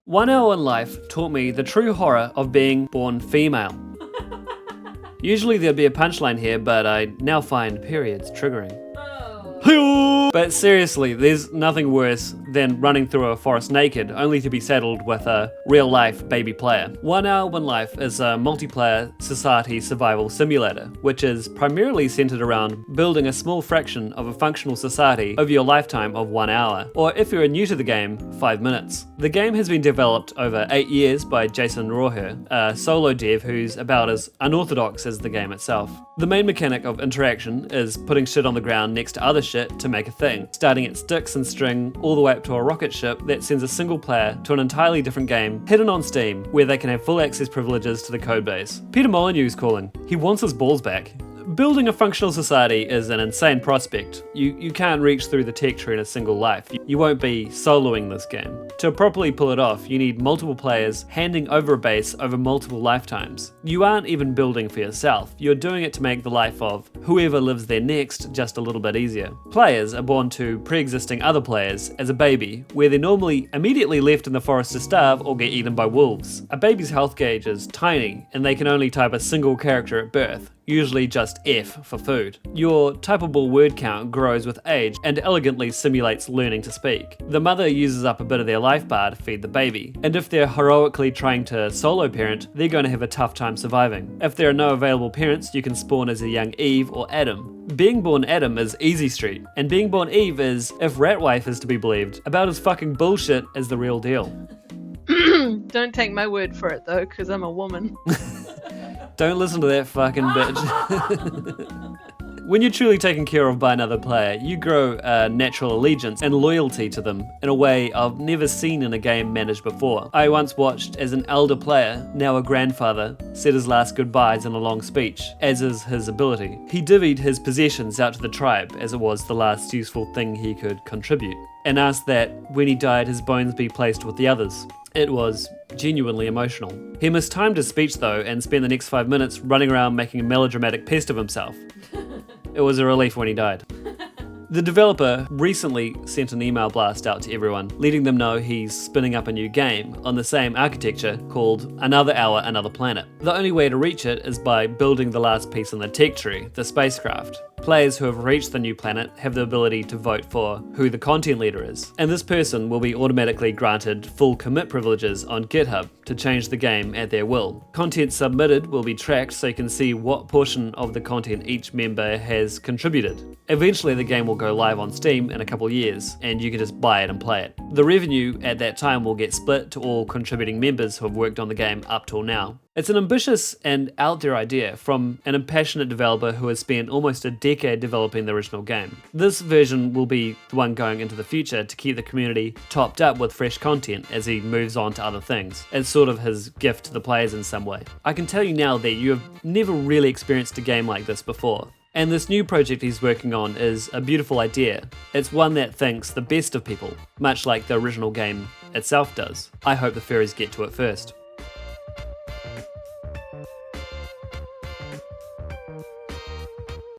1 hour in life taught me the true horror of being born female. Usually there'd be a punchline here, but I now find periods triggering. But seriously, there's nothing worse than running through a forest naked, only to be saddled with a real-life baby player. 1 Hour One Life is a multiplayer society survival simulator, which is primarily centered around building a small fraction of a functional society over your lifetime of 1 hour, or if you're new to the game, 5 minutes. The game has been developed over 8 years by Jason Rohrer, a solo dev who's about as unorthodox as the game itself. The main mechanic of interaction is putting shit on the ground next to other shit to make a thing, starting at sticks and string all the way up to a rocket ship that sends a single player to an entirely different game hidden on Steam where they can have full access privileges to the codebase. Peter Molyneux is calling. He wants his balls back. Building a functional society is an insane prospect. You can't reach through the tech tree in a single life. You won't be soloing this game. To properly pull it off, you need multiple players handing over a base over multiple lifetimes. You aren't even building for yourself. You're doing it to make the life of whoever lives there next just a little bit easier. Players are born to pre-existing other players as a baby, where they're normally immediately left in the forest to starve or get eaten by wolves. A baby's health gauge is tiny, and they can only type a single character at birth, usually just F for food. Your typable word count grows with age and elegantly simulates learning to speak. The mother uses up a bit of their life bar to feed the baby, and if they're heroically trying to solo parent, they're going to have a tough time surviving. If there are no available parents, you can spawn as a young Eve or Adam. Being born Adam is easy street, and being born Eve is, if Ratwife is to be believed, about as fucking bullshit as the real deal. Don't take my word for it though, because I'm a woman. Don't listen to that fucking bitch. When you're truly taken care of by another player, you grow a natural allegiance and loyalty to them in a way I've never seen in a game managed before. I once watched as an elder player, now a grandfather, said his last goodbyes in a long speech, as is his ability. He divvied his possessions out to the tribe, as it was the last useful thing he could contribute, and asked that when he died his bones be placed with the others. It was genuinely emotional. He mistimed his speech though and spent the next 5 minutes running around making a melodramatic pest of himself. It was a relief when he died. The developer recently sent an email blast out to everyone, letting them know he's spinning up a new game on the same architecture called Another Hour, Another Planet. The only way to reach it is by building the last piece in the tech tree, the spacecraft. Players who have reached the new planet have the ability to vote for who the content leader is, and this person will be automatically granted full commit privileges on GitHub to change the game at their will. Content submitted will be tracked so you can see what portion of the content each member has contributed. Eventually the game will go live on Steam in a couple years, and you can just buy it and play it. The revenue at that time will get split to all contributing members who have worked on the game up till now. It's an ambitious and out there idea from an impassionate developer who has spent almost a decade developing the original game. This version will be the one going into the future to keep the community topped up with fresh content as he moves on to other things. It's sort of his gift to the players in some way. I can tell you now that you have never really experienced a game like this before. And this new project he's working on is a beautiful idea. It's one that thinks the best of people, much like the original game itself does. I hope the furries get to it first.